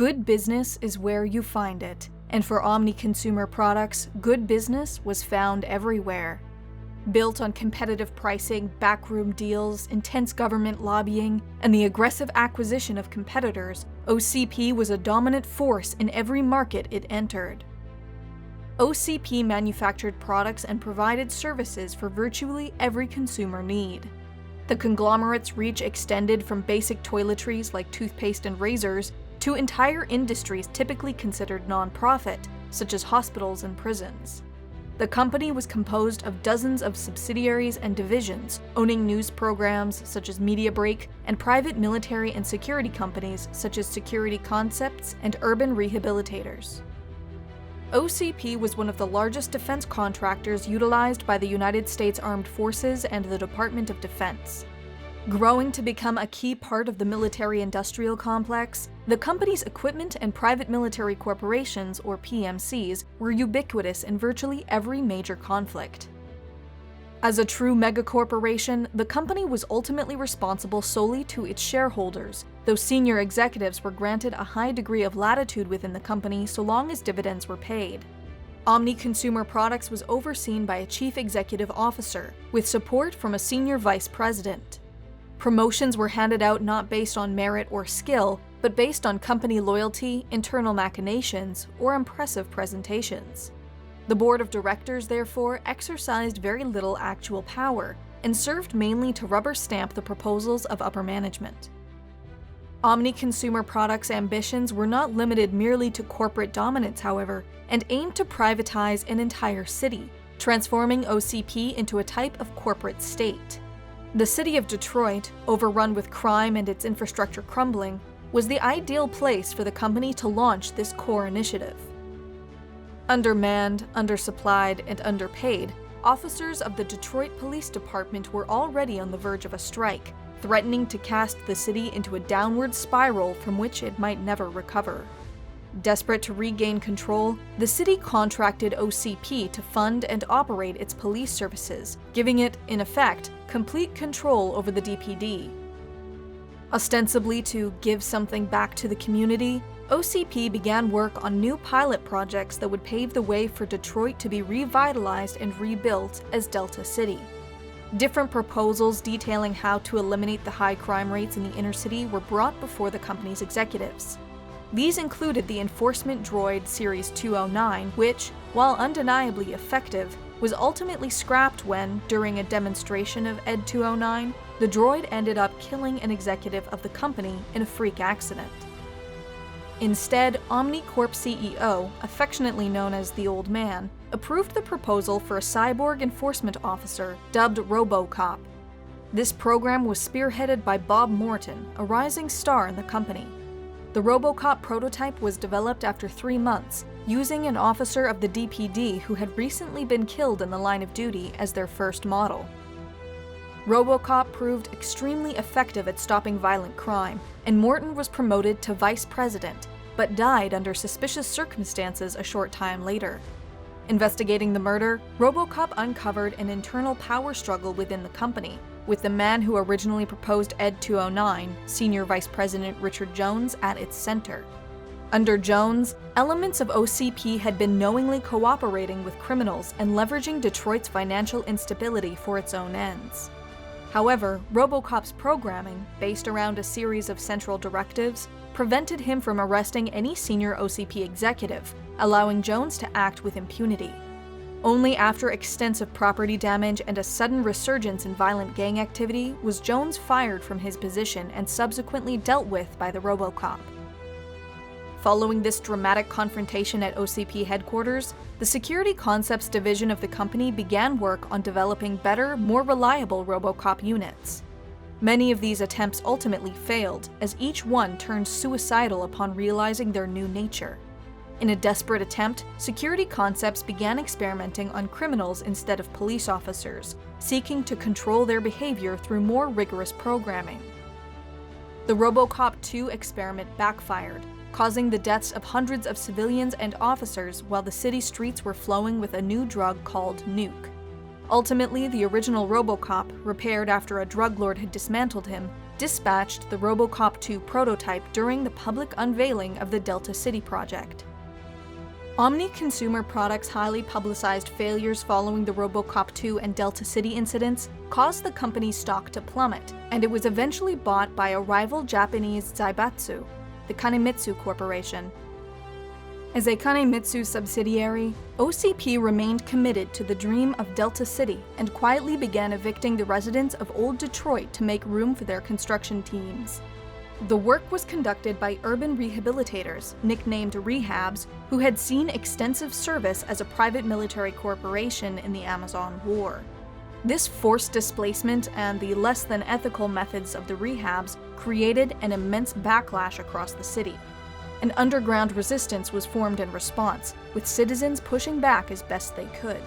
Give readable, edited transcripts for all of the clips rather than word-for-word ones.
Good business is where you find it, and for Omni Consumer Products, good business was found everywhere. Built on competitive pricing, backroom deals, intense government lobbying, and the aggressive acquisition of competitors, OCP was a dominant force in every market it entered. OCP manufactured products and provided services for virtually every consumer need. The conglomerate's reach extended from basic toiletries like toothpaste and razors to entire industries typically considered non-profit, such as hospitals and prisons. The company was composed of dozens of subsidiaries and divisions, owning news programs such as Media Break and private military and security companies such as Security Concepts and Urban Rehabilitators. OCP was one of the largest defense contractors utilized by the United States Armed Forces and the Department of Defense. Growing to become a key part of the military-industrial complex, the company's equipment and private military corporations, or PMCs, were ubiquitous in virtually every major conflict. As a true megacorporation, the company was ultimately responsible solely to its shareholders, though senior executives were granted a high degree of latitude within the company so long as dividends were paid. Omni Consumer Products was overseen by a chief executive officer, with support from a senior vice president. Promotions were handed out not based on merit or skill, but based on company loyalty, internal machinations, or impressive presentations. The board of directors, therefore, exercised very little actual power and served mainly to rubber stamp the proposals of upper management. Omni Consumer Products' ambitions were not limited merely to corporate dominance, however, and aimed to privatize an entire city, transforming OCP into a type of corporate state. The city of Detroit, overrun with crime and its infrastructure crumbling, was the ideal place for the company to launch this core initiative. Undermanned, undersupplied, and underpaid, officers of the Detroit Police Department were already on the verge of a strike, threatening to cast the city into a downward spiral from which it might never recover. Desperate to regain control, the city contracted OCP to fund and operate its police services, giving it, in effect, complete control over the DPD. Ostensibly to give something back to the community, OCP began work on new pilot projects that would pave the way for Detroit to be revitalized and rebuilt as Delta City. Different proposals detailing how to eliminate the high crime rates in the inner city were brought before the company's executives. These included the enforcement droid Series 209, which, while undeniably effective, was ultimately scrapped when, during a demonstration of ED 209, the droid ended up killing an executive of the company in a freak accident. Instead, OmniCorp CEO, affectionately known as the Old Man, approved the proposal for a cyborg enforcement officer dubbed RoboCop. This program was spearheaded by Bob Morton, a rising star in the company. The RoboCop prototype was developed after 3 months, using an officer of the DPD who had recently been killed in the line of duty as their first model. RoboCop proved extremely effective at stopping violent crime, and Morton was promoted to vice president, but died under suspicious circumstances a short time later. Investigating the murder, RoboCop uncovered an internal power struggle within the company, with the man who originally proposed ED 209, Senior Vice President Richard Jones, at its center. Under Jones, elements of OCP had been knowingly cooperating with criminals and leveraging Detroit's financial instability for its own ends. However, RoboCop's programming, based around a series of central directives, prevented him from arresting any senior OCP executive, allowing Jones to act with impunity. Only after extensive property damage and a sudden resurgence in violent gang activity was Jones fired from his position and subsequently dealt with by the RoboCop. Following this dramatic confrontation at OCP headquarters, the Security Concepts division of the company began work on developing better, more reliable RoboCop units. Many of these attempts ultimately failed, as each one turned suicidal upon realizing their new nature. In a desperate attempt, Security Concepts began experimenting on criminals instead of police officers, seeking to control their behavior through more rigorous programming. The RoboCop 2 experiment backfired, causing the deaths of hundreds of civilians and officers while the city streets were flowing with a new drug called Nuke. Ultimately, the original RoboCop, repaired after a drug lord had dismantled him, dispatched the RoboCop 2 prototype during the public unveiling of the Delta City project. Omni Consumer Products' highly publicized failures following the RoboCop 2 and Delta City incidents caused the company's stock to plummet, and it was eventually bought by a rival Japanese Zaibatsu, the Kanemitsu Corporation. As a Kanemitsu subsidiary, OCP remained committed to the dream of Delta City and quietly began evicting the residents of Old Detroit to make room for their construction teams. The work was conducted by urban rehabilitators, nicknamed Rehabs, who had seen extensive service as a private military corporation in the Amazon War. This forced displacement and the less than ethical methods of the Rehabs created an immense backlash across the city. An underground resistance was formed in response, with citizens pushing back as best they could.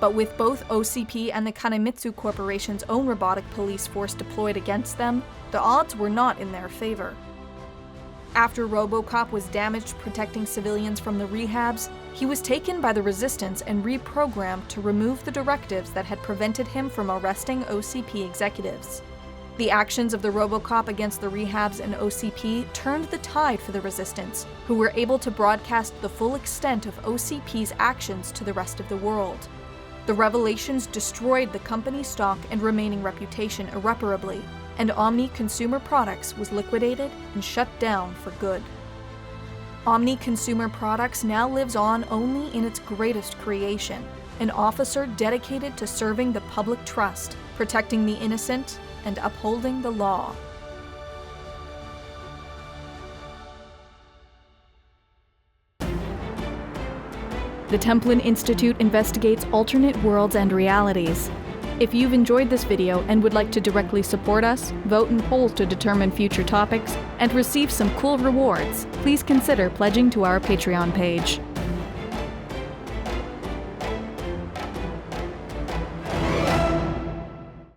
But with both OCP and the Kanemitsu Corporation's own robotic police force deployed against them, the odds were not in their favor. After RoboCop was damaged protecting civilians from the Rehabs, he was taken by the resistance and reprogrammed to remove the directives that had prevented him from arresting OCP executives. The actions of the RoboCop against the Rehabs and OCP turned the tide for the resistance, who were able to broadcast the full extent of OCP's actions to the rest of the world. The revelations destroyed the company's stock and remaining reputation irreparably, and Omni Consumer Products was liquidated and shut down for good. Omni Consumer Products now lives on only in its greatest creation, an officer dedicated to serving the public trust, protecting the innocent, and upholding the law. The Templin Institute investigates alternate worlds and realities. If you've enjoyed this video and would like to directly support us, vote in polls to determine future topics, and receive some cool rewards, please consider pledging to our Patreon page.